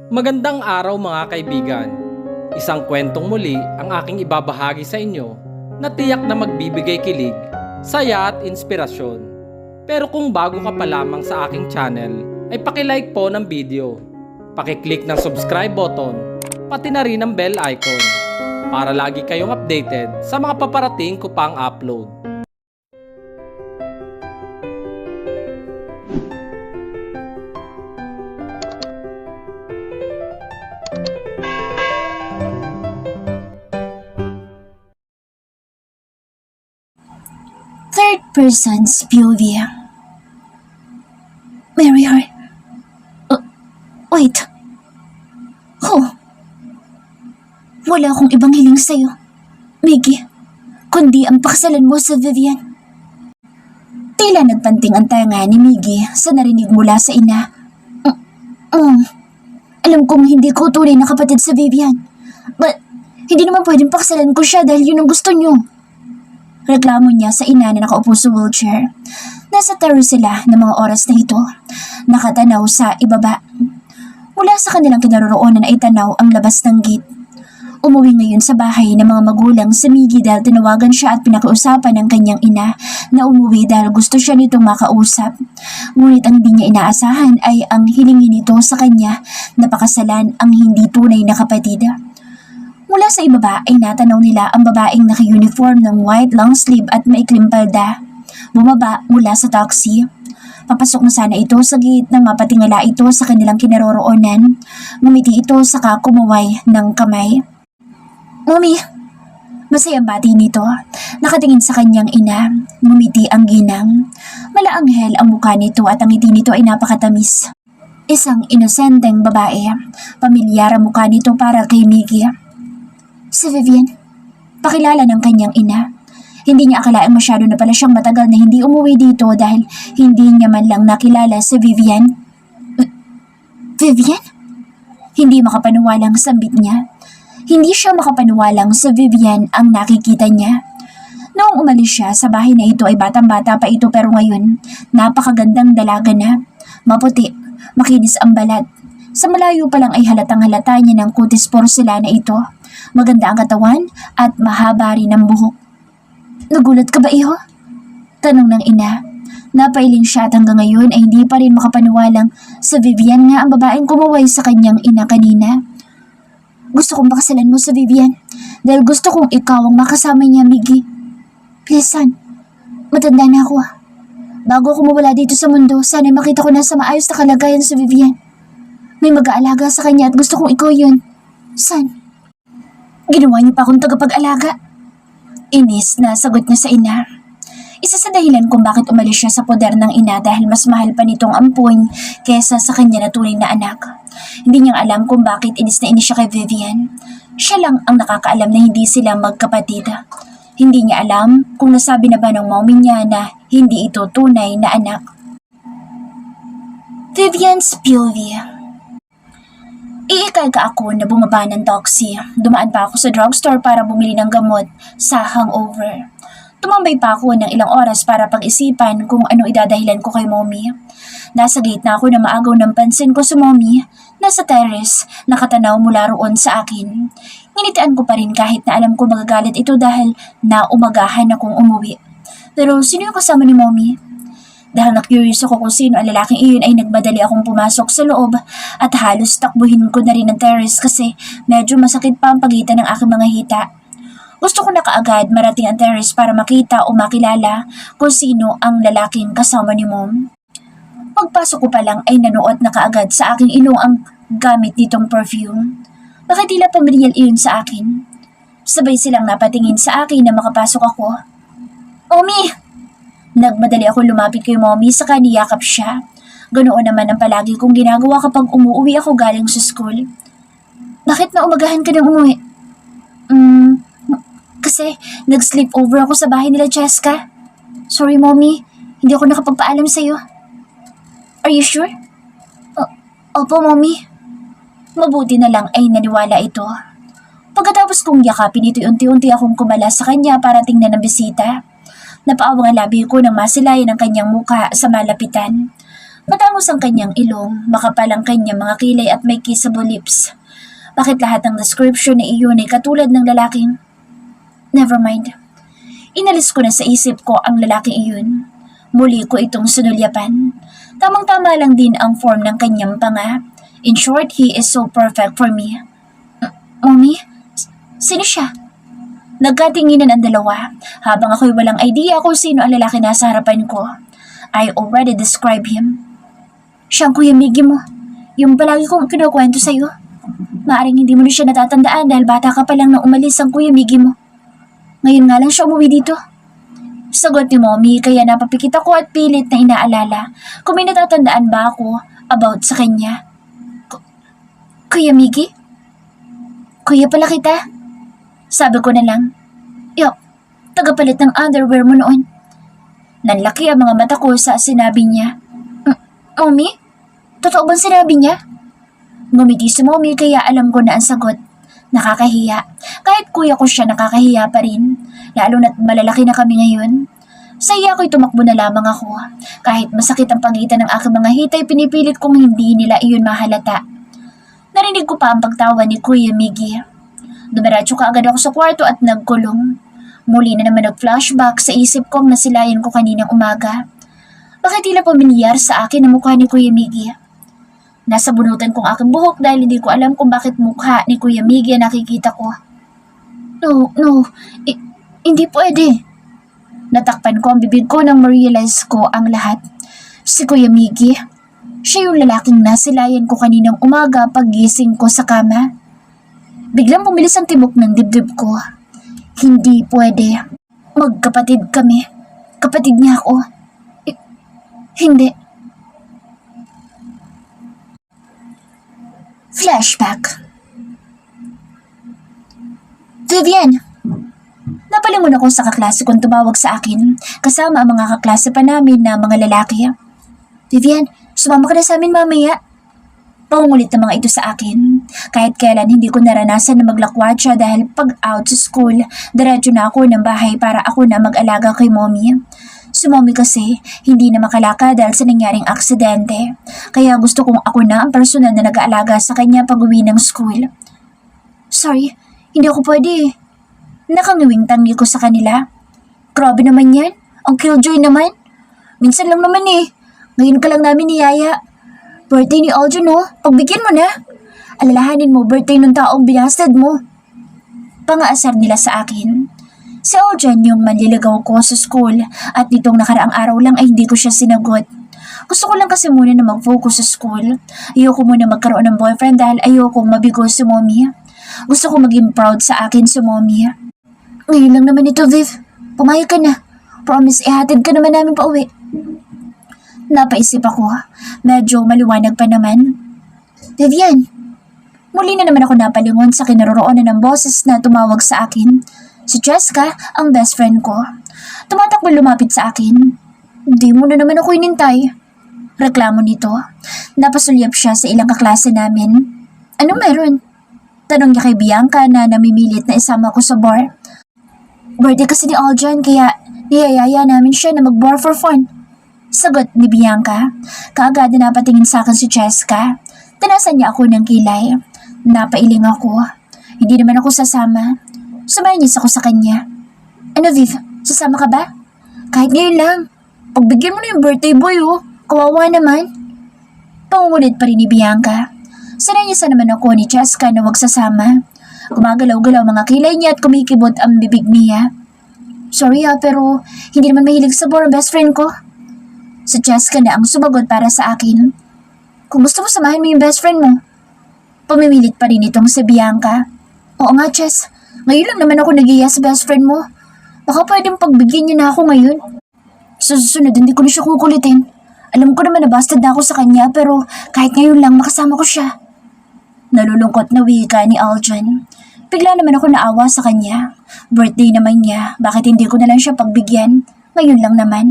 Magandang araw mga kaibigan. Isang kwentong muli ang aking ibabahagi sa inyo na tiyak na magbibigay kilig, saya at inspirasyon. Pero kung bago ka pa lamang sa aking channel, ay pakilike po ng video. Pakiclick ng subscribe button, pati na rin ang bell icon para lagi kayong updated sa mga paparating ko pang upload. Third person's POV. Marry her. Wait. Oh. Wala akong ibang hiling sa'yo, Miggy, kundi ang pakasalan mo sa Vivian. Tila nagpanting ang tanga ni Miggy sa narinig mula sa ina. Alam kong hindi ko tunay na kapatid sa Vivian. But, hindi naman pwedeng pakasalan ko siya dahil yun ang gusto niyo. Reklamo niya sa ina na nakaupo sa wheelchair. Nasa terrace sila ng mga oras na ito, nakatanaw sa ibaba. Mula sa kanilang kinaroroonan ay tanaw ang labas ng gate. Umuwi ngayon sa bahay ng mga magulang si Miggy dahil tinawagan siya at pinakiusapan ng kanyang ina na umuwi dahil gusto siya nitong makausap. Ngunit ang hindi niya inaasahan ay ang hilingin nito sa kanya na pakasalan ang hindi tunay na kapatid. Mula sa ibaba ay natanaw nila ang babaeng naka-uniform ng white long sleeve at maikling palda. Bumaba mula sa taxi. Papasok na sana ito sa gate nang mapatingala ito sa kanilang kinaroroonan. Ngumiti ito saka kumaway ng kamay. Mommy! Masayang bati nito. Nakatingin sa kanyang ina. Ngumiti ang ginang. Malaanghel ang mukha nito at ang ngiti nito ay napakatamis. Isang inosenteng babae. Pamilyar ang mukha nito para kay Miggy. Si Vivian, pakilala ng kanyang ina. Hindi niya akalaing masyado na pala siyang matagal na hindi umuwi dito dahil hindi niya man lang nakilala si Vivian. Vivian? Hindi makapaniwalang sambit niya. Hindi siya makapaniwalang si Vivian ang nakikita niya. Noong umalis siya sa bahay na ito ay batang-bata pa ito pero ngayon, napakagandang dalaga na. Maputi, makinis ang balat. Sa malayo pa lang ay halatang-halata niya ng kutis porselana ito. Maganda ang katawan at mahaba rin ang buhok. Nagulat ka ba, iho? Tanong ng ina. Napailing siya at hanggang ngayon ay hindi pa rin makapaniwalang sa Vivian nga ang babaeng kumaway sa kanyang ina kanina. Gusto kong pakasalan mo sa Vivian dahil gusto kong ikaw ang makasama niya, Miggy. Please, son. Matanda na ako. Bago ako mawala dito sa mundo, sana makita ko na sa maayos na kalagayan sa Vivian. May mag-aalaga sa kanya at gusto kong ikaw yun. Son. Ginawa niyo pa akong tagapag-alaga. Inis na sagot niya sa ina. Isa sa dahilan kung bakit umalis siya sa poder ng ina dahil mas mahal pa nitong ampon kesa sa kanya na tunay na anak. Hindi niya alam kung bakit inis na inis siya kay Vivian. Siya lang ang nakakaalam na hindi sila magkapatid. Hindi niya alam kung nasabi na ba ng mommy niya na hindi ito tunay na anak. Vivian's POV. Iikarga ako na bumaba ng taxi. Dumaan pa ako sa drugstore para bumili ng gamot sa hangover. Tumambay pa ako ng ilang oras para pag-isipan kung ano idadahilan ko kay mommy. Nasa gate na ako na maagaw ng pansin ko sa mommy. Nasa terrace, nakatanaw mula roon sa akin. Nginitian ko pa rin kahit na alam ko magagalit ito dahil naumagahan akong umuwi. Pero sino yung kasama ni mommy? Dahil na-curious ako kung sino ang lalaking iyon ay nagmadali akong pumasok sa loob at halos takbuhin ko na rin ang terrace kasi medyo masakit pa ang pagitan ng aking mga hita. Gusto ko na kaagad marating ang terrace para makita o makilala kung sino ang lalaking kasama ni mom. Pagpasok ko pa lang ay nanuot na kaagad sa aking ilong ang gamit nitong perfume. Bakit tila pamilyar iyon sa akin? Sabay silang napatingin sa akin na makapasok ako. Mommy! Nagmadali ako lumapit kay mommy saka niyakap siya. Ganoon naman ang palagi kong ginagawa kapag umuwi ako galing sa school. Bakit naumagahan ka ng umuwi? Kasi nag-sleep over ako sa bahay nila Jessica. Sorry mommy, hindi ako nakapagpaalam sa'yo. Are you sure? Opo mommy. Mabuti na lang ay naniwala ito. Pagkatapos kong yakapin ito, unti-unti akong kumala sa kanya para tingnan ng bisita. Napaawang ang labi ko nang masilayan ang kanyang mukha sa malapitan. Matangos ang kanyang ilong, makapal ang kanyang mga kilay at may kissable lips. Bakit lahat ng description na iyon ay katulad ng lalaking? Never mind. Inalis ko na sa isip ko ang lalaking iyon. Muli ko itong sunulyapan. Tamang-tama lang din ang form ng kanyang panga. In short, he is so perfect for me. Mommy? Sino siya? Nagkatinginan ang dalawa habang ako'y walang idea kung sino ang lalaki nasa harapan ko. I already described him. Siyang Kuya Miggy mo. Yung palagi kong kinukwento sa'yo. Maaring hindi mo na siya natatandaan dahil bata ka pa lang nang umalis ang Kuya Miggy mo. Ngayon nga lang siya umuwi dito. Sagot ni Mommy kaya napapikit ako at pilit na inaalala kung may natatandaan ba ako about sa kanya. Kuya Miggy? Kuya pala kita? Sabi ko na lang. Yup, tagapalit ng underwear mo noon. Nanlaki ang mga mata ko sa sinabi niya. Mommy? Totoo bang sinabi niya? Ngumiti si Mommy kaya alam ko na ang sagot. Nakakahiya. Kahit kuya ko siya nakakahiya pa rin. Lalo na't malalaki na kami ngayon. Sa iya ko'y tumakbo na lamang ako. Kahit masakit ang pagitan ng aking mga hitay, pinipilit kong hindi nila iyon mahalata. Narinig ko pa ang pagtawa ni Kuya Miggy. Dumiretso ka agad ako sa kwarto at nagkulong. Muli na naman nag-flashback sa isip kong nasilayan ko kaninang umaga. Bakit tila pamilyar sa akin ang mukha ni Kuya Miggy? Nasa bunutan kong aking buhok dahil hindi ko alam kung bakit mukha ni Kuya Miggy ang nakikita ko. No, hindi pwede. Natakpan ko ang bibig ko nang ma-realize ko ang lahat. Si Kuya Miggy, siya yung lalaking nasilayan ko kaninang umaga paggising ko sa kama. Biglang bumilis ang tibok ng dibdib ko. Hindi pwede. Magkapatid kami. Kapatid niya ako. Hindi. Flashback. Vivian! Napalingon ako sa kaklase kong tumawag sa akin kasama ang mga kaklase pa namin na mga lalaki. Vivian, sumama ka na sa amin mamaya. Pangungulit ng mga ito sa akin. Kahit kailan hindi ko naranasan na maglakwat siya dahil pag out sa school, diretso na ako ng bahay para ako na mag-alaga kay Mommy. Si Mommy kasi hindi na makalakad dahil sa nangyaring aksidente. Kaya gusto kong ako na ang personal na nag-aalaga sa kanya pag uwi ng school. Sorry, hindi ako pwede. Nakangiwing tangi ko sa kanila. Grabe naman yan. Ang killjoy naman. Minsan lang naman eh. Ngayon ka lang namin niyaya. Birthday ni Aljon no? Pagbigyan mo na. Alalahanin mo birthday ng taong binastad mo. Pangaasar nila sa akin. Si Aljon yung manliligaw ko sa school at nitong nakaraang araw lang ay hindi ko siya sinagot. Gusto ko lang kasi muna na mag-focus sa school. Ayoko muna magkaroon ng boyfriend dahil ayoko mabigo si Mommy. Gusto ko maging proud sa akin si Mommy. Ngayon lang naman ito, Viv. Pumayag ka na. Promise, ihatid ka naman namin pa uwi. Napaisip ako. Medyo maliwanag pa naman. Vivian, muli na naman ako napalingon sa kinaroroonan ng boses na tumawag sa akin. Si Jessica, ang best friend ko. Tumatakbo lumapit sa akin. Hindi mo na naman ako inintay. Reklamo nito. Napasulyap siya sa ilang kaklase namin. Ano meron? Tanong niya kay Bianca na namimilit na isama ko sa bar. Birthday kasi ni Aljon kaya niyayaya namin siya na mag-bar for fun. Sagot ni Bianca. Kaagad na napatingin sa akin si Jessica. Tanasan niya ako ng kilay. Napailing ako. Hindi naman ako sasama. Sumayos ako sa kanya. Ano Viv, sasama ka ba? Kahit ngayon lang. Pagbigyan mo na yung birthday boy oh. Kawawa naman. Pangungulit pa rin ni Bianca. Sinayasa naman ako ni Jessica na wag sasama. Gumagalaw-galaw mga kilay niya at kumikibot ang bibig niya. Sorry pero hindi naman mahilig sa bar ang best friend ko. Si Jessica na ang sumagot para sa akin. Kung gusto mo samahin mo yung best friend mo. Pumimilit pa rin itong si Bianca. Oo nga Jess, ngayon lang naman ako nagiya sa best friend mo. Baka pwedeng pagbigyan niya na ako ngayon. Sa susunod hindi ko na siya kukulitin. Alam ko naman na bastard na ako sa kanya pero kahit ngayon lang makasama ko siya. Nalulungkot na wika ni Aljon. Bigla naman ako naawa sa kanya. Birthday naman niya, bakit hindi ko na lang siya pagbigyan? Ngayon lang naman.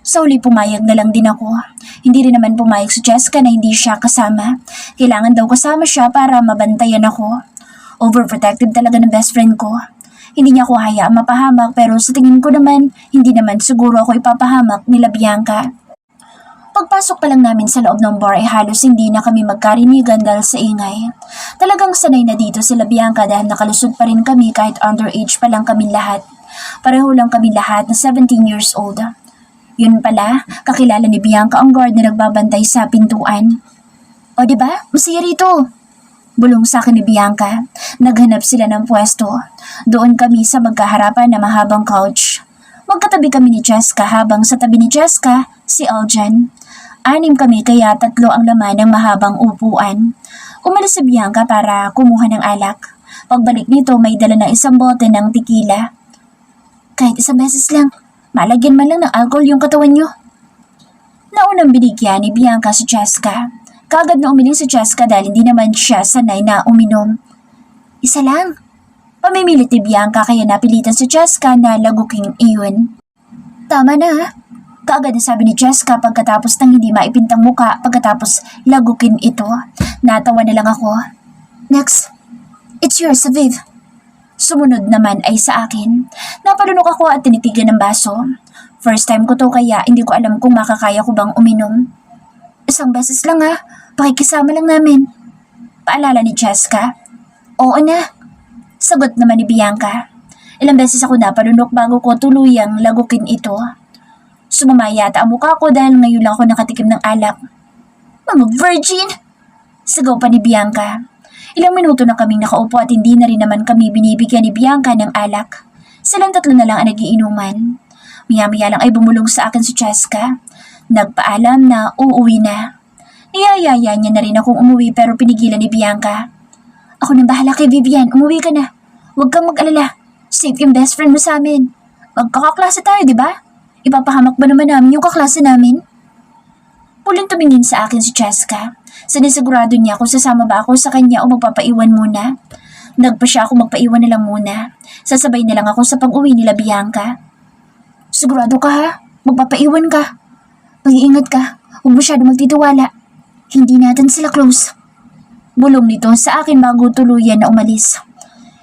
Sa huli pumayag na lang din ako. Hindi rin naman pumayag si Jessica na hindi siya kasama. Kailangan daw kasama siya para mabantayan ako. Overprotective talaga ng best friend ko. Hindi niya ako hayaan mapahamak pero sa tingin ko naman, hindi naman siguro ako ipapahamak nila Bianca. Pagpasok pa lang namin sa loob ng bar ay halos hindi na kami magkarinigan dahil sa ingay. Talagang sanay na dito sila Bianca dahil nakalusot pa rin kami kahit underage pa lang kami lahat. Pareho lang kami lahat na 17 years old. Yun pala, kakilala ni Bianca ang guard na nagbabantay sa pintuan. O diba? Masaya rito. Bulong sa akin ni Bianca. Naghanap sila ng pwesto. Doon kami sa magkaharapan na mahabang couch. Magkatabi kami ni Jessica habang sa tabi ni Jessica, si Aljan. 6 kami kaya 3 ang laman ng mahabang upuan. Umalis si Bianca para kumuha ng alak. Pagbalik nito may dala ng isang bote ng tequila. Kahit isang beses lang, malagyan man lang ng alcohol yung katawan nyo. Naunang binigyan ni Bianca si Jessica. Kagad na umiling si Jessica dahil hindi naman siya sanay na uminom. Isa lang. Pamimilit ni Bianca kaya napilitan si Jessica na laguking iyon. Tama na ha. Kaagad na sabi ni Jessica pagkatapos ng hindi maipintang muka pagkatapos lagukin ito. Natawa na lang ako. Next, it's yours, Aviv. Sumunod naman ay sa akin. Napalunok ako at tinitigan ng baso. First time ko to kaya hindi ko alam kung makakaya ko bang uminom. Isang beses lang ha, pakikisama lang namin. Paalala ni Jessica. Oo na. Sagot naman ni Bianca. Ilang beses ako napalunok bago ko tuluyang lagukin ito. Sumama yata ang mukha ko dahil ngayon lang ako nakatikim ng alak. Mga virgin! Sigaw pa ni Bianca. Ilang minuto na kaming nakaupo at hindi na rin naman kami binibigyan ni Bianca ng alak. Silang 3 na lang ang nagiinuman. Maya-maya lang ay bumulong sa akin si Jessica. Nagpaalam na uuwi na. Niyayaya niya na rin akong umuwi pero pinigilan ni Bianca. Ako nang bahala kay Vivian, umuwi ka na. Huwag kang mag-alala. Safe yung best friend mo sa amin. Magkakaklase tayo, di ba? Ipapahamak ba naman namin yung kaklase namin? Muling tumingin sa akin si Jessica. Sinisigurado niya kung sasama ba ako sa kanya o magpapaiwan muna. Nagpa siya ako magpaiwan na lang muna. Sasabay na lang ako sa pag-uwi nila Bianca. Sigurado ka ha? Magpapaiwan ka. Mag-iingat ka. Huwag masyado magtitiwala. Hindi natin sila close. Bulong nito sa akin bago tuluyan na umalis.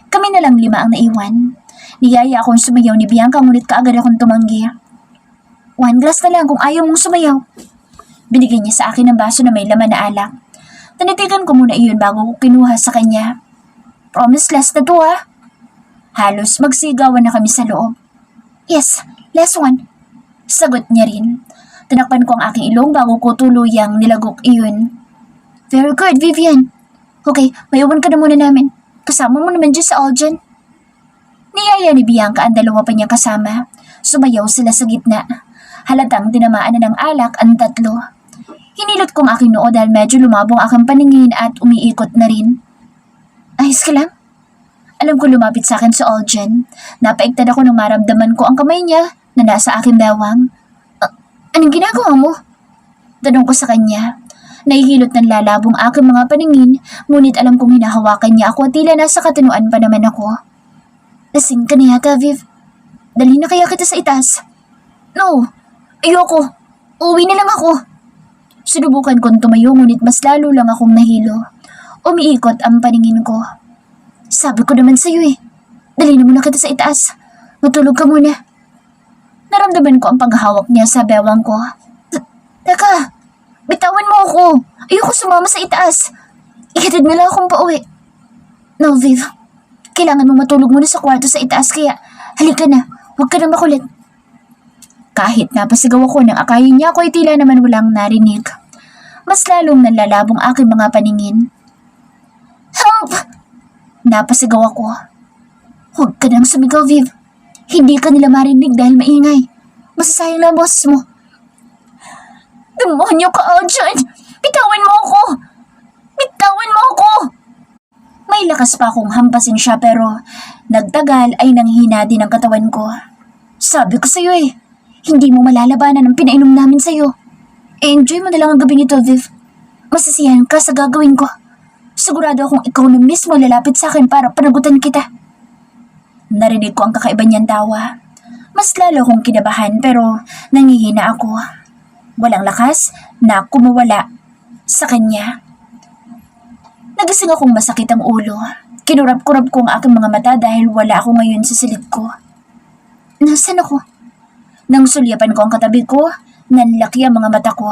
Kami na lang 5 ang naiwan. Niyaya akong sumayaw ni Bianca ngunit kaagad akong tumanggi. 1 glass na lang kung ayaw mong sumayaw. Binigyan niya sa akin ng baso na may laman na alak. Tinitigan ko muna iyon bago ko kinuha sa kanya. Promise last na to ha. Halos magsigawan na kami sa loob. Yes, last one. Sagot niya rin. Tinakpan ko ang aking ilong bago ko tuluyang nilagok iyon. Very good, Vivian. Okay, mayawan ka na muna namin. Kasama mo naman dyan sa Aljan. Niyaya ni Bianca ang 2 pa niyang kasama. Sumayaw sila sa gitna. Halatang tinamaan na ng alak ang 3. Hinilot kong aking noo dahil medyo lumabong aking paningin at umiikot na rin. Ayos ka lang? Alam ko lumapit sa akin si Aljan. Napaigtad ako nang maramdaman ko ang kamay niya na nasa aking bewang. Anong ginagawa mo? Tanong ko sa kanya. Nahihilot ng lalabong aking mga paningin, ngunit alam kong hinahawakan niya ako at tila nasa katinuan pa naman ako. Lasing ka na yata, Viv. Dali na kaya kita sa itaas? No, ayoko. Uwi na lang ako. Sinubukan kong tumayo ngunit mas lalo lang akong nahilo. Umiikot ang paningin ko. Sabi ko naman sa'yo eh. Dali na muna kita sa itaas. Matulog ka muna. Naramdaman ko ang paghahawak niya sa bewang ko. Teka, bitawan mo ako. Ayoko sumama sa itaas. Ihatid mo lang akong pauwi. No, Viv. Kailangan mo matulog muna sa kwarto sa itaas kaya halika na. Huwag ka na makulit. Kahit napasigaw ako nang akayin niya ako ay tila naman walang narinig. Mas lalong nanlalabong aking mga paningin. Help! Napasigaw ako. Huwag ka nang sumigaw, Viv. Hindi ka nila marinig dahil maingay. Masasayang lang boses mo. Demonyo ka, Aljan! Bitawan mo ako! Bitawan mo ako! May lakas pa akong hampasin siya pero nagtagal ay nanghina din ang katawan ko. Sabi ko sa'yo eh, hindi mo malalabanan ang pinainom namin sa'yo. Enjoy mo na lang ang gabi nito, Viv. Masisiyahan ka sa gagawin ko. Sigurado akong ikaw na mismo lalapit sa akin para panagutan kita. Narinig ko ang kakaiba niyang tawa. Mas lalo akong kinabahan pero nangihina ako. Walang lakas na kumawala sa kanya. Nagising akong masakit ang ulo. Kinurap-kurap ko ang aking mga mata dahil wala ako ngayon sa silid ko. Nasaan ako? Nang sulyapan ko ang katabi ko, nanlaki ang mga mata ko.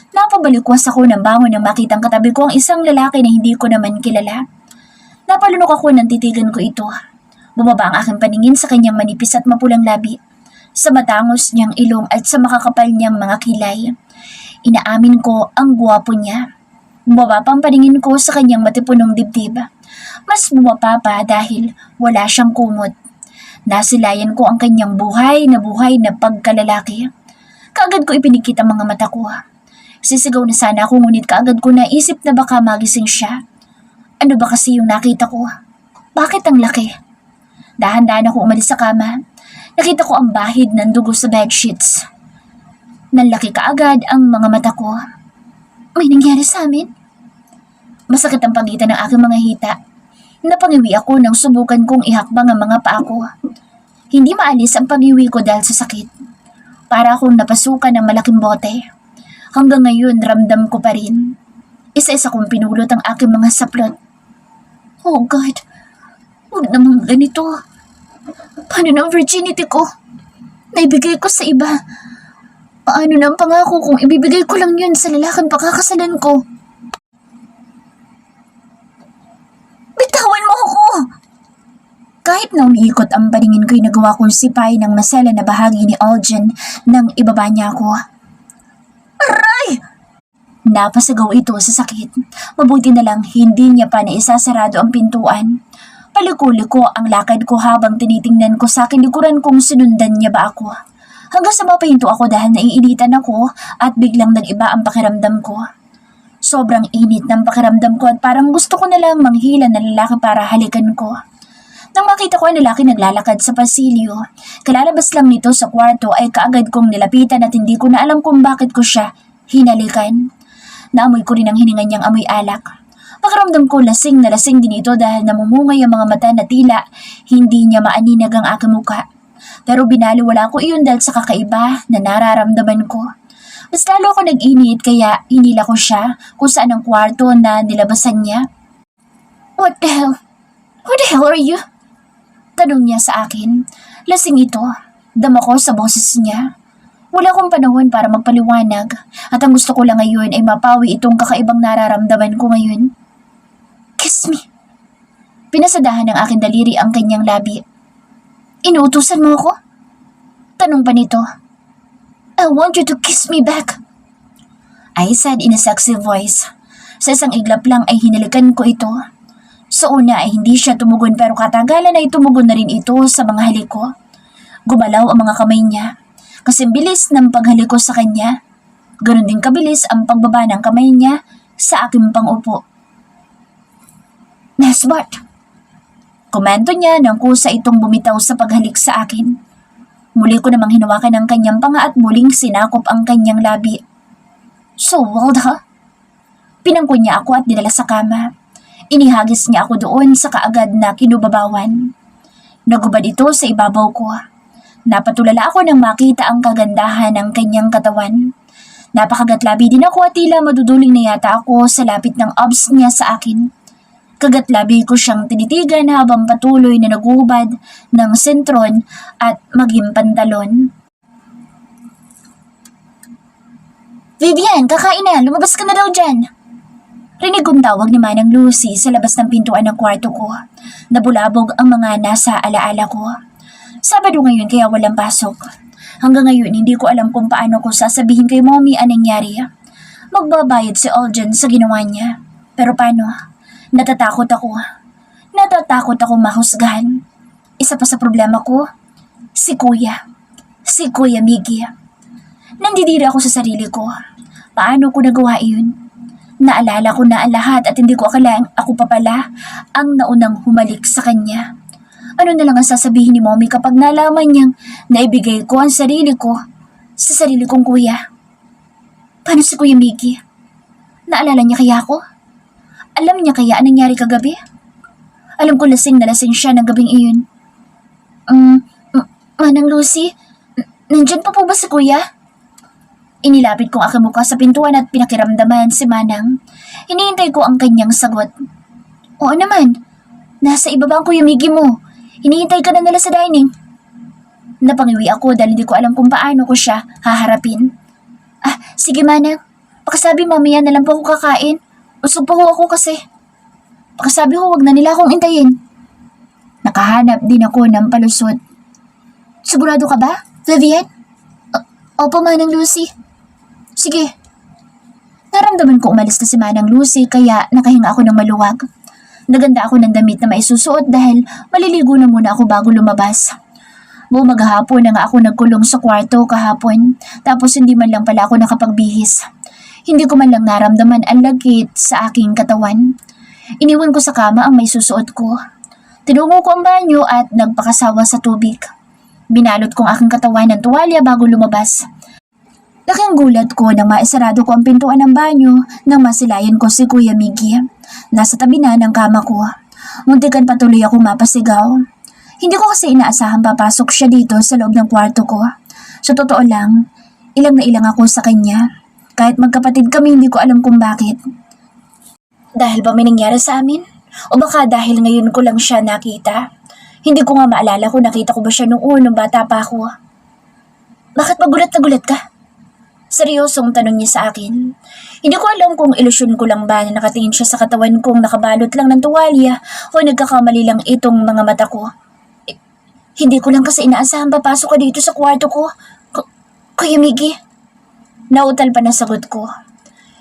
Napabalikwas ako ng bangon nang makitang katabi ko ang isang lalaki na hindi ko naman kilala. Napalunok ako nang titigan ko ito. Bumaba ang aking paningin sa kanyang manipis at mapulang labi, sa matangos niyang ilong at sa makakapal niyang mga kilay. Inaamin ko ang gwapo niya. Bumaba pa ang paningin ko sa kanyang matipunong dibdib. Mas bumaba pa dahil wala siyang kumot. Nasilayan ko ang kanyang buhay na pagkalalaki. Kaagad ko ipinikit ang mga mata ko. Sisigaw na sana ako ngunit kaagad ko naisip na baka magising siya. Ano ba kasi yung nakita ko? Bakit ang laki? Dahan-dahan ako umalis sa kama. Nakita ko ang bahid ng dugo sa bedsheets. Nanlaki kaagad ang mga mata ko. May nangyari sa amin? Masakit ang pagitan ng aking mga hita. Napangiwi ako nang subukan kong ihakbang ang mga paa ko. Hindi maalis ang pagiwi ko dahil sa sakit. Para akong napasukan ng malaking bote. Hanggang ngayon ramdam ko pa rin. Isa-isa kong pinulot ang aking mga saplot. Oh God, huwag namang ganito. Paano na ang virginity ko? Naibigay ko sa iba. Paano na ang pangako kung ibibigay ko lang yun sa lalaking pakakasalan ko? Bitawan mo ako! Kahit na umiikot ang paningin ko'y nagawa kong sipay ng masela na bahagi ni Aljan nang ibaba niya ako. Aray! Napasigaw ito sa sakit. Mabuti na lang hindi niya pa naisasarado ang pintuan. Paliko-liko ang lakad ko habang tinitingnan ko sa aking likuran kung sinundan niya ba ako. Hanggang sa mapahinto ako dahil naiinitan ako at biglang nag-iba ang pakiramdam ko. Sobrang init ng pakiramdam ko at parang gusto ko na lang manghila ng lalaki para halikan ko. Nang makita ko ang lalaki naglalakad sa pasilyo, kalalabas lang nito sa kwarto ay kaagad kong nilapitan at hindi ko na alam kung bakit ko siya hinalikan. Naamoy ko rin ang hininga niyang amoy alak. Pakiramdam ko lasing na lasing din ito dahil namumungay ang mga mata na tila hindi niya maaninag ang aking muka. Pero binaliwala ko iyon dahil sa kakaiba na nararamdaman ko. Mas lalo ako nag-init kaya hinila ko siya kung saan ang kwarto na nilabasan niya. What the hell? Who the hell are you? Tanong niya sa akin. Lasing ito. Dama ko sa boses niya. Wala akong panahon para magpaliwanag at ang gusto ko lang ngayon ay mapawi itong kakaibang nararamdaman ko ngayon. Kiss me. Pinasadahan ng aking daliri ang kanyang labi. Inuutusan mo ako? Tanong pa nito. I want you to kiss me back. I said in a sexy voice. Sa isang iglap lang ay hinalikan ko ito. Sa una ay hindi siya tumugon pero katagalan ay tumugon na rin ito sa mga halik ko. Gumalaw ang mga kamay niya. Kasing bilis ng paghalik ko sa kanya. Ganon din kabilis ang pagbaba ng kamay niya sa aking pangupo. Nesbart! Komento niya nang kusa itong bumitaw sa paghalik sa akin. Muli ko namang hinawakan ang kanyang panga at muling sinakop ang kanyang labi. So wild, ha? Pinangko niya ako at dinala sa kama. Inihagis niya ako doon sa kaagad na kinubabawan. Nagubad ito sa ibabaw ko. Napatulala ako nang makita ang kagandahan ng kanyang katawan. Napakagatlabi din ako at tila maduduling na yata ako sa lapit ng abs niya sa akin. Kagatlabi ko siyang tinitigan habang patuloy na naguhubad ng sentron at maging pantalon. Vivian, kakain na! Lumabas ka na daw dyan! Rinig kong tawag ni Manang Lucy sa labas ng pintuan ng kwarto ko. Nabulabog ang mga nasa alaala ko. Sabado ngayon kaya walang pasok. Hanggang ngayon hindi ko alam kung paano ko sasabihin kay Mommy ang nangyari. Magbabayad si Aljan sa ginawa niya. Pero paano? Natatakot ako. Natatakot ako mahusgahan. Isa pa sa problema ko, si Kuya. Si Kuya Miggy. Nandidiri ako sa sarili ko. Paano ko nagawa iyon? Naalala ko na ang lahat at hindi ko akalaing ako pa pala ang naunang humalik sa kanya. Ano na lang ang sasabihin ni Mommy kapag nalaman niyang naibigay ko ang sarili ko sa sarili kong kuya? Paano si Kuya Miggy? Naalala niya kaya ako? Alam niya kaya anong nangyari kagabi? Alam ko lasing na lasing siya ng gabing iyon. Manang Lucy, nandyan pa po ba si Kuya? Inilapit kong aking mukha sa pintuan at pinakiramdaman si Manang. Hinihintay ko ang kanyang sagot. Oo naman, nasa ibaba ang Kuya Miggy mo. Hinihintay ka na nila sa dining. Napangiwi ako dahil hindi ko alam kung paano ko siya haharapin. Sige Manang, Pakisabi mamaya na lang po ako kakain. Usog po ho ako kasi. Pakisabi ho wag na nila akong intayin. Nakahanap din ako ng palusot. Sigurado ka ba, Vivian? Opo, Manang Lucy. Sige. Naramdaman ko umalis na si Manang Lucy kaya nakahinga ako ng maluwag. Naganda ako ng damit na maisusuot dahil maliligo na muna ako bago lumabas. Buong maghapon na nga ako nagkulong sa kwarto kahapon tapos hindi man lang pala ako nakapagbihis. Hindi ko man lang naramdaman ang lagkit sa aking katawan. Iniwan ko sa kama ang may susuot ko. Tinungo ko ang banyo at nagpakasawa sa tubig. Binalot kong aking katawan ng tuwalya bago lumabas. Laking gulat ko nang maisarado ko ang pintuan ng banyo nang masilayan ko si Kuya Miggy. Nasa tabi na ng kama ko. Muntikan patuloy ako mapasigaw. Hindi ko kasi inaasahan papasok siya dito sa loob ng kwarto ko. Sa totoo lang, ilang na ilang ako sa kanya. Kahit magkapatid kami, hindi ko alam kung bakit. Dahil ba may nangyari sa amin? O baka dahil ngayon ko lang siya nakita? Hindi ko nga maalala kung nakita ko ba siya nung bata pa ako. Bakit magulat na gulat ka? Seryosong tanong niya sa akin. Hindi ko alam kung ilusyon ko lang ba na nakatingin siya sa katawan kong nakabalot lang ng tuwalya o nagkakamali lang itong mga mata ko. Hindi ko lang kasi inaasahan papasok ka dito sa kwarto ko. Kuya Miggy. Nautal pa na sagot ko.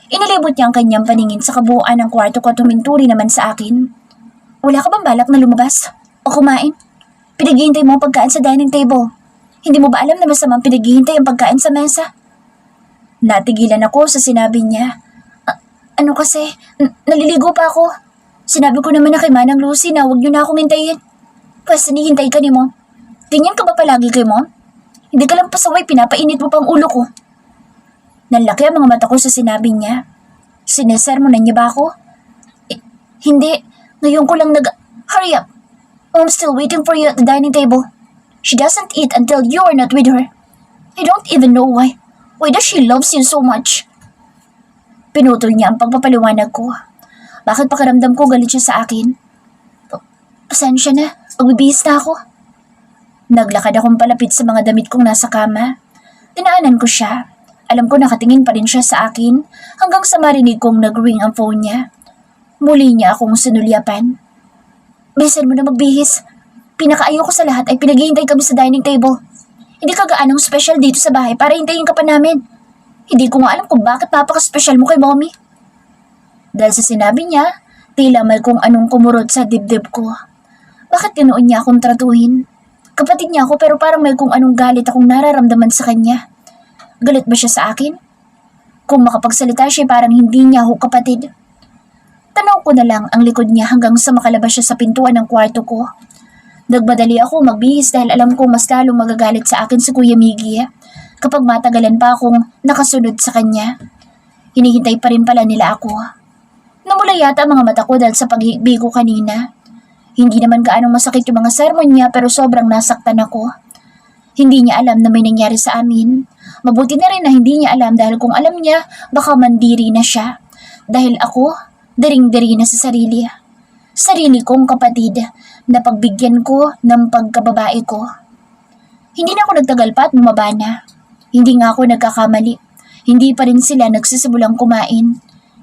Inilibot niya ang kanyang paningin sa kabuuan ng kwarto ko at tuminturi naman sa akin. Wala ka bang balak na lumabas? O kumain? Pinaghihintay mo ang pagkain sa dining table. Hindi mo ba alam na masamang pinaghihintay ang pagkain sa mesa? Natigilan ako sa sinabi niya. Ano kasi? Naliligo pa ako. Sinabi ko naman na kay Manang Lucy na huwag niyo na akong hintayin. Pwes hinihintay ka ni Mom. Ganyan ka ba palagi kay Mom? Hindi ka lang pasaway, pinapainit mo pang ulo ko. Nanlaki ang mga mata ko sa sinabi niya. Sinesermonan niya ba ako? Hindi. Ngayon ko lang Hurry up. Mom's still waiting for you at the dining table. She doesn't eat until you are not with her. I don't even know why. Why does she loves you so much? Pinutol niya ang pagpapaliwanag ko. Bakit pakiramdam ko galit siya sa akin? Pasensya na. Magbibihis na ako. Naglakad akong palapit sa mga damit kong nasa kama. Tinaanan ko siya. Alam ko nakatingin pa rin siya sa akin hanggang sa marinig kong nag-ring ang phone niya. Muli niya akong sinulyapan. Bilisan mo na magbihis. Pinakaayaw ko sa lahat ay pinaghihintay kami sa dining table. Hindi ka gaanong special dito sa bahay para hintayin ka pa namin. Hindi ko nga alam kung bakit napaka-special mo kay Mommy. Dahil sa sinabi niya, tila may kung anong kumurot sa dibdib ko. Bakit ganoon niya akong tratuhin? Kapatid niya ako pero parang may kung anong galit akong nararamdaman sa kanya. Galit ba siya sa akin? Kung makapagsalita siya parang hindi niya ako kapatid. Tanaw ko na lang ang likod niya hanggang sa makalabas siya sa pintuan ng kwarto ko. Nagmadali ako magbihis dahil alam ko mas lalong magagalit sa akin si Kuya Miggy kapag matagalan pa akong nakasunod sa kanya. Hinihintay pa rin pala nila ako. Namula yata ang mga mata ko dahil sa paghihigbi ko kanina. Hindi naman gaanong masakit yung mga sermon niya pero sobrang nasaktan ako. Hindi niya alam na may nangyari sa amin. Mabuti na rin na hindi niya alam dahil kung alam niya, baka mandiri na siya. Dahil ako, daring-diri na sa sarili. Sarili kong kapatid na pagbigyan ko ng pagkababae ko. Hindi na ako nagtagal pa at bumaba na. Hindi nga ako nagkakamali. Hindi pa rin sila nagsisimulang kumain.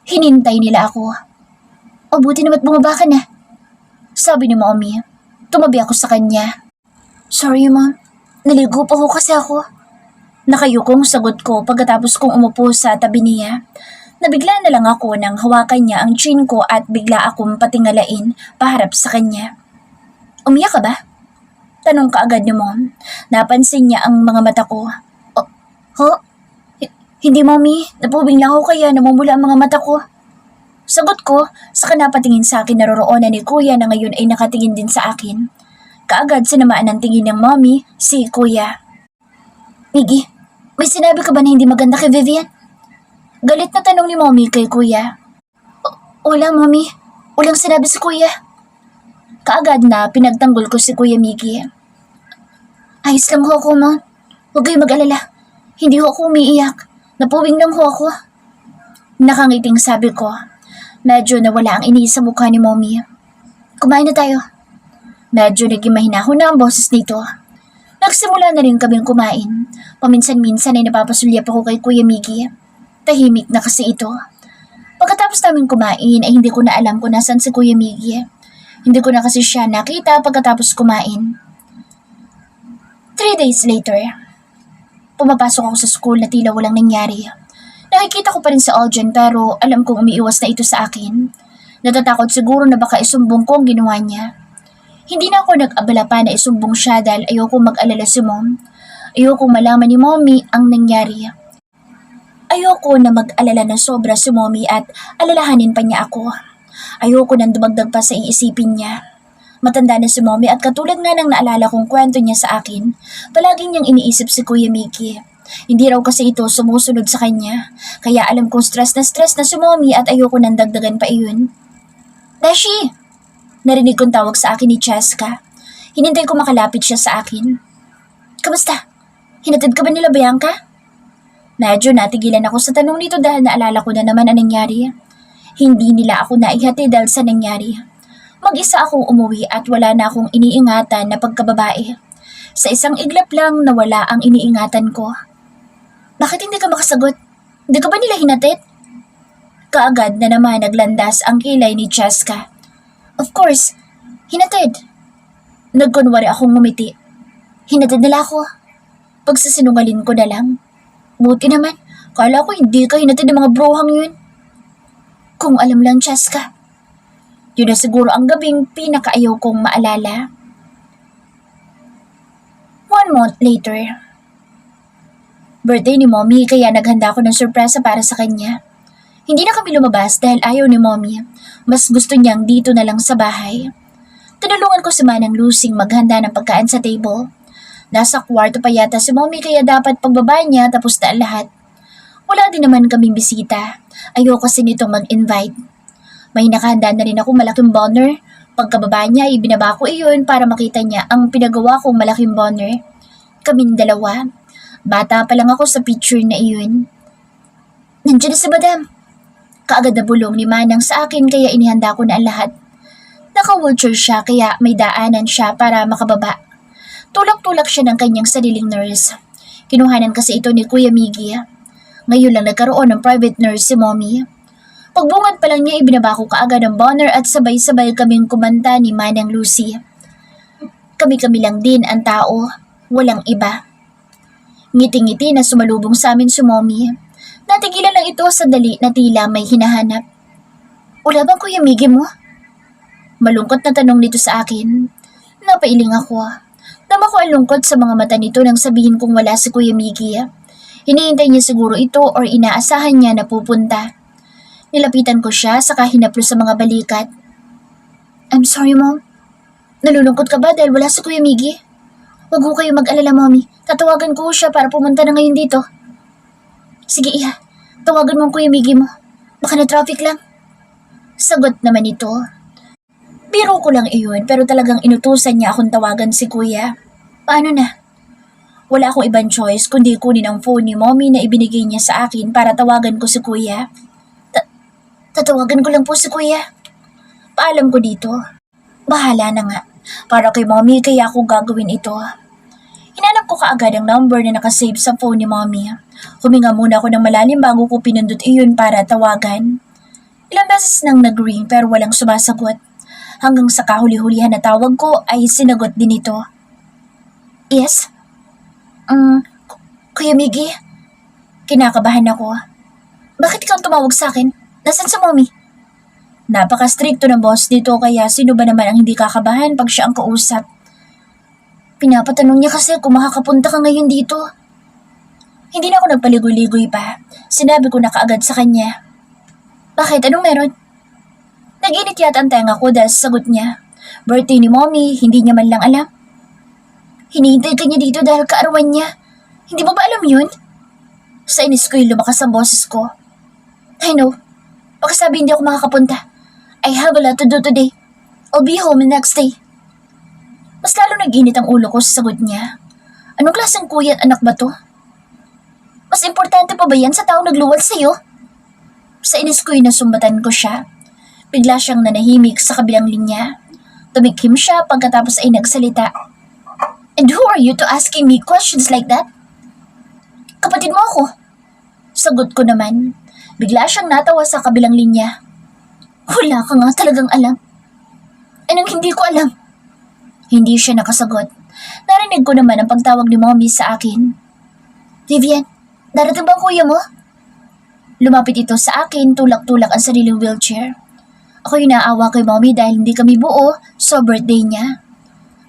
Hinintay nila ako. O buti naman bumaba ka na. Sabi ni Mommy. Tumabi ako sa kanya. Sorry Mom, naligo pa ho kasi ako. Nakayukong sagot ko pagkatapos kong umupo sa tabi niya. Nabigla na lang ako nang hawakan niya ang chin ko at bigla akong patingalain paharap sa kanya. Umiyak ka ba? Tanong kaagad ni Mom. Napansin niya ang mga mata ko. Ho? Hindi Mommy, napubing lang ako kaya namumula ang mga mata ko. Sagot ko, saka napatingin sa akin naroroonan ni Kuya na ngayon ay nakatingin din sa akin. Kaagad sinamaan ng tingin ng Mommy, si Kuya. Miggy, may sinabi ka ba na hindi maganda kay Vivian? Galit na tanong ni Mommy kay Kuya. Wala Mommy, walang sinabi si Kuya. Kaagad na pinagtanggol ko si Kuya Miggy. Ayos lang ho ako Mom, huwag kayo mag-alala. Hindi ho ako umiiyak, napuwing lang ho ako. Nakangiting sabi ko. Medyo nawala ang inis sa mukha ni Mommy. Kumain na tayo. Medyo naging mahinahon na ang boses nito. Nagsimula na rin kaming kumain. Paminsan-minsan ay napapasulyap ako kay Kuya Miggy. Tahimik na kasi ito. Pagkatapos namin kumain ay hindi ko na alam kung nasan si Kuya Miggy. Hindi ko na kasi siya nakita pagkatapos kumain. 3 days later, pumapasok ako sa school na tila walang nangyari. Nakikita ko pa rin si Aljan pero alam kong umiiwas na ito sa akin. Natatakot siguro na baka isumbong ko ang ginawa niya. Hindi na ako nag-abala pa na isumbong siya dahil ayoko mag-alala si Mom. Ayoko malaman ni Mommy ang nangyari. Ayoko na mag-alala ng sobra si Mommy at alalahanin pa niya ako. Ayoko nang dumagdag pa sa iisipin niya. Matanda na si Mommy at katulad nga ng naalala kong kwento niya sa akin, palaging niyang iniisip si Kuya Mickey. Hindi raw kasi ito sumusunod sa kanya, kaya alam kong stress na si Mommy at ayoko nang dagdagan pa iyon. Dashi! Narinig kong tawag sa akin ni Cheska. Hinintay ko makalapit siya sa akin. Kamusta? Hinatid ka ba nila Bianca? Medyo natigilan ako sa tanong nito dahil naalala ko na naman ang nangyari. Hindi nila ako naihatid dahil sa nangyari. Mag-isa akong umuwi at wala na akong iniingatan na pagkababae. Sa isang iglap lang nawala ang iniingatan ko. Bakit hindi ka makasagot? Hindi ka ba nila hinatid? Kaagad na naman naglandas ang kilay ni Cheska. Of course, hinatid. Nagkunwari akong ngumiti. Hinatid nila ako. Pagsasinungalin ko na lang. Buti naman, kala ko hindi ka hinatid ng mga brohang yun. Kung alam lang, Cheska. Yun na siguro ang gabing pinakaayaw kong maalala. 1 month later. Birthday ni Mommy kaya naghanda ako ng sorpresa para sa kanya. Hindi na kami lumabas dahil ayaw ni Mommy. Mas gusto niyang dito na lang sa bahay. Tinulungan ko si Manang Lusing maghanda ng pagkain sa table. Nasa kwarto pa yata si Mommy kaya dapat pagbaba niya tapos na ang lahat. Wala din naman kaming bisita. Ayoko kasi nitong mag-invite. May nakahanda na rin ako malaking boner. Pagkababa niya, ibinaba ko iyon para makita niya ang pinagawa kong malaking boner. Kaming dalawa. Bata pa lang ako sa picture na iyon. Nandiyan na si Madam. Kaagad na bulong ni Manang sa akin kaya inihanda ko na ang lahat. Naka-wheelchair siya kaya may daanan siya para makababa. Tulak-tulak siya ng kanyang sariling nurse. Kinuhanan kasi ito ni Kuya Miggy. Ngayon lang nagkaroon ng private nurse si Mommy. Pagbungad pa lang niya ibinaba ko kaagad ang boner at sabay-sabay kaming kumanta ni Manang Lucy. Kami-kami lang din ang tao, walang iba. Ngiti-ngiti na sumalubong sa amin si Mommy. Natigilan lang ito sandali na tila may hinahanap. Wala bang Kuya Miggy mo? Malungkot na tanong nito sa akin. Napailing ako. Tama ko ang lungkot sa mga mata nito nang sabihin kong wala si Kuya Miggy. Hinihintay niya siguro ito or inaasahan niya na pupunta. Nilapitan ko siya saka hinaplos sa mga balikat. I'm sorry, Mom. Nalulungkot ka ba dahil wala si Kuya Miggy? Huwag ko kayo mag-alala, Mommy. Tatawagan ko siya para pumunta na ngayon dito. Sige, Iha. Tawagan mo ang Kuya Miggy mo. Baka na-traffic lang. Sagot naman ito. Biro ko lang iyon pero talagang inutusan niya akong tawagan si Kuya. Paano na? Wala akong ibang choice kundi kunin ang phone ni Mommy na ibinigay niya sa akin para tawagan ko si Kuya. Tatawagan ko lang po si Kuya. Paalam ko dito. Bahala na nga. Para kay Mommy kaya ako gagawin ito. Hinanap ko kaagad ang number na nakasave sa phone ni Mommy. Huminga muna ako ng malalim bago ko pinindot iyon para tawagan. Ilang beses nang nag-ring pero walang sumasagot. Hanggang sa kahuli-hulihan na tawag ko ay sinagot din ito. Yes? Kuya Miggy? Kinakabahan ako. Bakit ikaw tumawag sa akin? Nasaan si Mommy? Napaka-stricto ng boss dito kaya sino ba naman ang hindi kakabahan pag siya ang kausap? Pinapatanong niya kasi kung makakapunta ka ngayon dito. Hindi na ako nagpaligoy-ligoy pa. Sinabi ko na kaagad sa kanya. Bakit? Anong meron? Nag-init yata ang tenga ko dahil sa sagot niya. Birthday ni Mommy, hindi niya man lang alam. Hinihintay ka niya dito dahil kaarawan niya. Hindi mo ba alam yun? Sa inis ko yung lumakas ang boses ko. I know. Baka sabi hindi ako makakapunta. I have a lot to do today. I'll be home the next day. Mas lalo nag-init ang ulo ko sa sagot niya. Anong klaseng kuya at anak ba to? Mas importante pa ba yan sa taong nagluwal sa'yo? Sa inis ko'y nasumbatan ko siya. Bigla siyang nanahimik sa kabilang linya. Tumikhim siya pagkatapos ay nagsalita. And who are you to asking me questions like that? Kapatid mo ako. Sagot ko naman. Bigla siyang natawa sa kabilang linya. Wala ka nga talagang alam. Anong hindi ko alam? Hindi siya nakasagot. Narinig ko naman ang pagtawag ni Mommy sa akin. Vivian, darating ba ang kuya mo? Lumapit ito sa akin, tulak-tulak ang sariling wheelchair. Ako'y naawa kay Mommy dahil hindi kami buo sa birthday niya.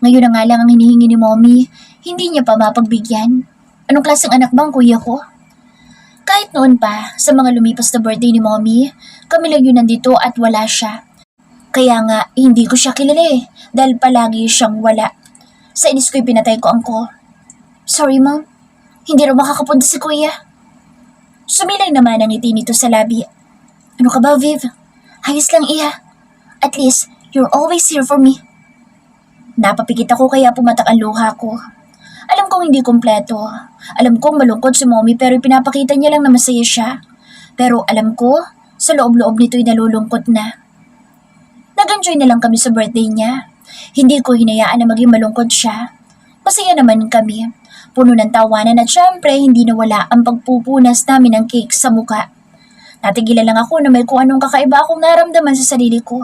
Ngayon na nga lang ang hinihingi ni Mommy, hindi niya pa mapagbigyan. Anong klaseng anak ba ang kuya ko? Kahit noon pa, sa mga lumipas na birthday ni Mommy, kami lang yun nandito at wala siya. Kaya nga, hindi ko siya kilala dahil palagi siyang wala. Sa inis ko'y pinatay ko ang call. Sorry, Mom. Hindi rin makakapunta si Kuya. Sumilay naman ang ngiti nito sa labi. Ano ka ba, Viv? Ayos lang, Iha. At least, you're always here for me. Napapikit ako kaya pumatak ang luha ko. Alam kong hindi kumpleto. Alam kong malungkot si Mommy pero pinapakita niya lang na masaya siya. Pero alam ko, sa loob-loob nito'y nalulungkot na. Nag-enjoy na lang kami sa birthday niya. Hindi ko hinayaan na maging malungkot siya. Masaya naman kami. Puno ng tawanan at syempre hindi nawala ang pagpupunas namin ng cake sa muka. Natigilan lang ako na may kung anong kakaiba akong naramdaman sa sarili ko.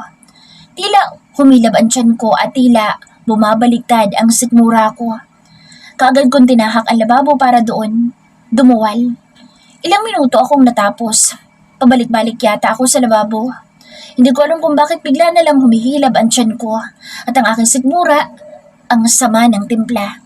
Tila humilab ang tiyan ko at tila bumabaliktad ang sikmura ko. Kaagad kong tinahak ang lababo para doon. Dumuwal. Ilang minuto akong natapos. Pabalik-balik yata ako sa lababo. Hindi ko alam kung bakit bigla na lang humihilab ang tiyan ko at ang aking sikmura ang sama ng timpla.